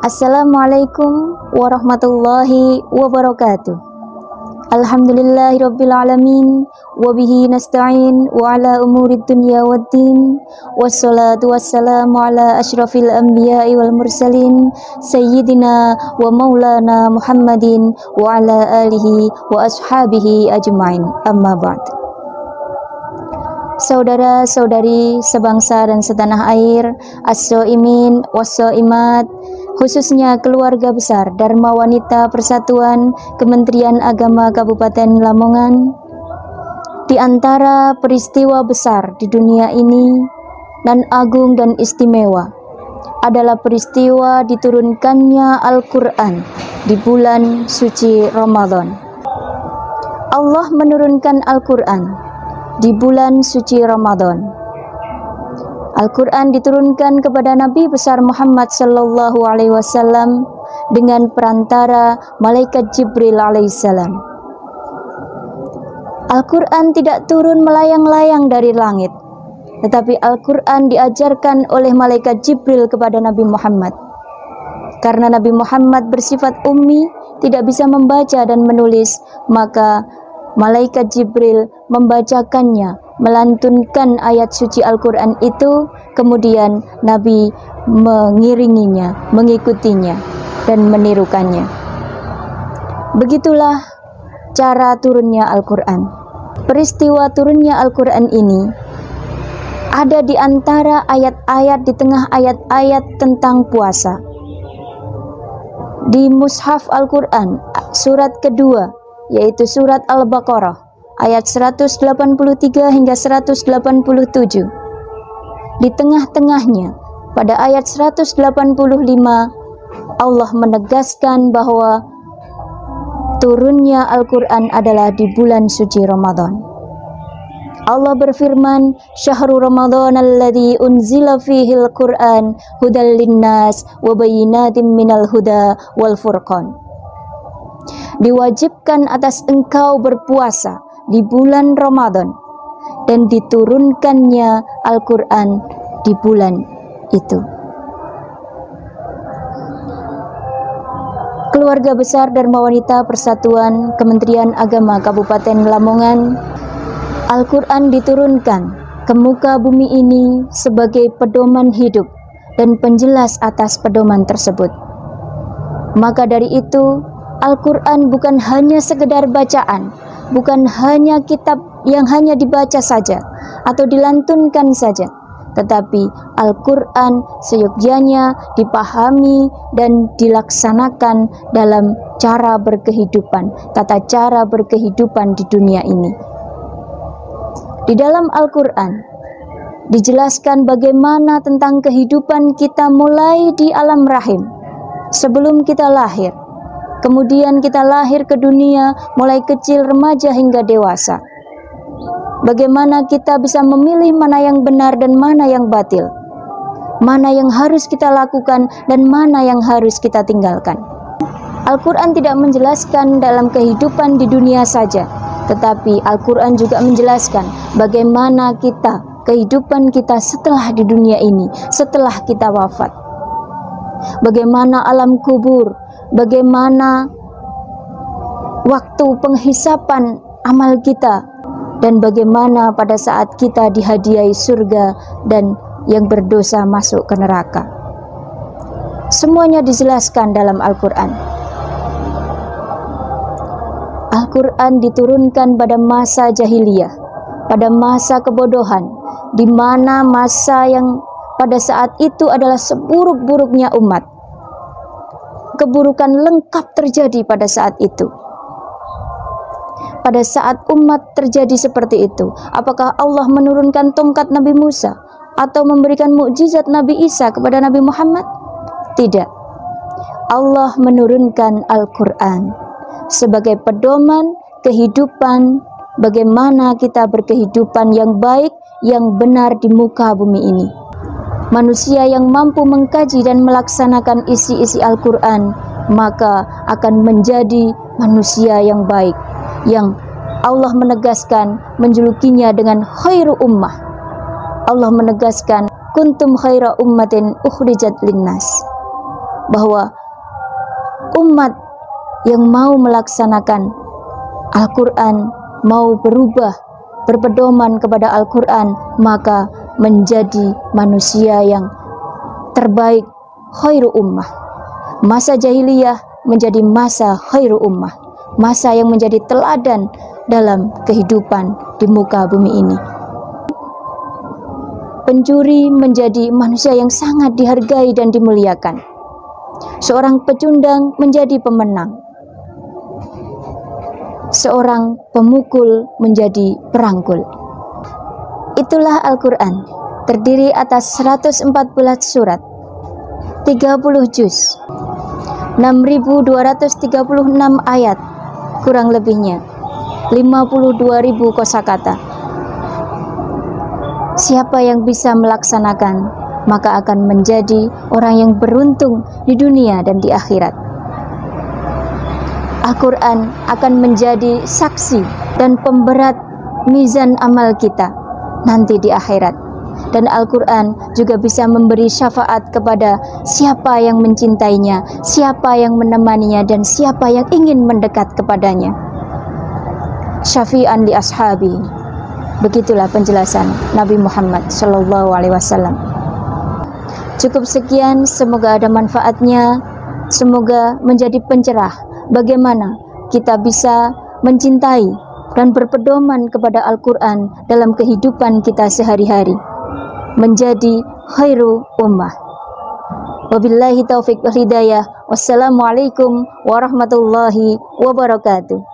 Assalamualaikum warahmatullahi wabarakatuh. Alhamdulillahirabbil alamin wa bihi nasta'in wa ala umurid dunya waddin. Wassalatu wassalamu ala asyrafil anbiya'i wal mursalin sayyidina wa maulana Muhammadin wa ala alihi wa ashabihi ajma'in. Amma ba'd. Saudara-saudari sebangsa dan setanah air, as-shaimin was-shaimat, khususnya keluarga besar Dharma Wanita Persatuan Kementerian Agama Kabupaten Lamongan, di antara peristiwa besar di dunia ini dan agung dan istimewa adalah peristiwa diturunkannya Al-Quran di bulan suci Ramadan. Allah menurunkan Al-Quran di bulan suci Ramadan. Al-Quran diturunkan kepada Nabi besar Muhammad sallallahu alaihi wasallam dengan perantara malaikat Jibril alaihissalam. Al-Quran tidak turun melayang-layang dari langit, tetapi Al-Quran diajarkan oleh malaikat Jibril kepada Nabi Muhammad. Karena Nabi Muhammad bersifat ummi, tidak bisa membaca dan menulis, maka malaikat Jibril membacakannya, melantunkan ayat suci Al-Quran itu, kemudian Nabi mengiringinya, mengikutinya, dan menirukannya. Begitulah cara turunnya Al-Quran. Peristiwa turunnya Al-Quran ini ada di antara ayat-ayat, di tengah ayat-ayat tentang puasa. Di Mushaf Al-Quran, surat kedua, yaitu surat Al-Baqarah ayat 183 hingga 187. Di tengah-tengahnya pada ayat 185 Allah menegaskan bahwa turunnya Al-Quran adalah di bulan suci Ramadan. Allah berfirman, "Syahrul Ramadan alladzi unzila fihi al-Qur'an hudal linnas wa bayyinatin minal huda wal furqan." Diwajibkan atas engkau berpuasa di bulan Ramadan dan diturunkannya Al-Quran di bulan itu. Keluarga besar Dharma Wanita Persatuan Kementerian Agama Kabupaten Lamongan, Al-Quran diturunkan ke muka bumi ini sebagai pedoman hidup dan penjelas atas pedoman tersebut. Maka dari itu, Al-Quran bukan hanya sekedar bacaan, bukan hanya kitab yang hanya dibaca saja atau dilantunkan saja, tetapi Al-Quran seyogyanya dipahami dan dilaksanakan dalam cara berkehidupan, tata cara berkehidupan di dunia ini. Di dalam Al-Quran dijelaskan bagaimana tentang kehidupan kita mulai di alam rahim, sebelum kita lahir. Kemudian kita lahir ke dunia, mulai kecil, remaja hingga dewasa. Bagaimana kita bisa memilih mana yang benar dan mana yang batil, mana yang harus kita lakukan dan mana yang harus kita tinggalkan. Al-Quran tidak menjelaskan dalam kehidupan di dunia saja, tetapi Al-Quran juga menjelaskan bagaimana kehidupan kita setelah di dunia ini, setelah kita wafat. Bagaimana alam kubur, bagaimana waktu penghisapan amal kita, dan bagaimana pada saat kita dihadiahi surga dan yang berdosa masuk ke neraka. Semuanya dijelaskan dalam Al-Quran. Al-Quran diturunkan pada masa jahiliyah, pada masa kebodohan, di mana masa yang pada saat itu adalah seburuk-buruknya umat. Keburukan lengkap terjadi pada saat itu. Pada saat umat terjadi seperti itu, apakah Allah menurunkan tongkat Nabi Musa atau memberikan mukjizat Nabi Isa kepada Nabi Muhammad? Tidak. Allah menurunkan Al-Quran sebagai pedoman kehidupan, bagaimana kita berkehidupan yang baik, yang benar di muka bumi ini. Manusia yang mampu mengkaji dan melaksanakan isi-isi Al-Quran, maka akan menjadi manusia yang baik, yang Allah menegaskan menjulukinya dengan khairu ummah. Allah menegaskan kuntum khaira ummatin ukhrijat linnas, bahwa umat yang mau melaksanakan Al-Quran, mau berubah, berpedoman kepada Al-Quran, maka menjadi manusia yang terbaik, khairu ummah. Masa jahiliyah menjadi masa khairu ummah, masa yang menjadi teladan dalam kehidupan di muka bumi ini. Pencuri menjadi manusia yang sangat dihargai dan dimuliakan. Seorang pecundang menjadi pemenang. Seorang pemukul menjadi perangkul. Itulah Al-Quran, terdiri atas 114 surat, 30 juz, 6.236 ayat, kurang lebihnya 52.000 kosakata. Siapa yang bisa melaksanakan, maka akan menjadi orang yang beruntung di dunia dan di akhirat. Al-Quran akan menjadi saksi dan pemberat mizan amal kita nanti di akhirat. Dan Al-Quran juga bisa memberi syafaat kepada siapa yang mencintainya, siapa yang menemaninya, dan siapa yang ingin mendekat kepadanya. Syafi'an li ashabi. Begitulah penjelasan Nabi Muhammad SAW. Cukup sekian, semoga ada manfaatnya, semoga menjadi pencerah bagaimana kita bisa mencintai dan berpedoman kepada Al-Quran dalam kehidupan kita sehari-hari, menjadi khairu ummah. Wabillahi taufiq wal hidayah. Wassalamualaikum warahmatullahi wabarakatuh.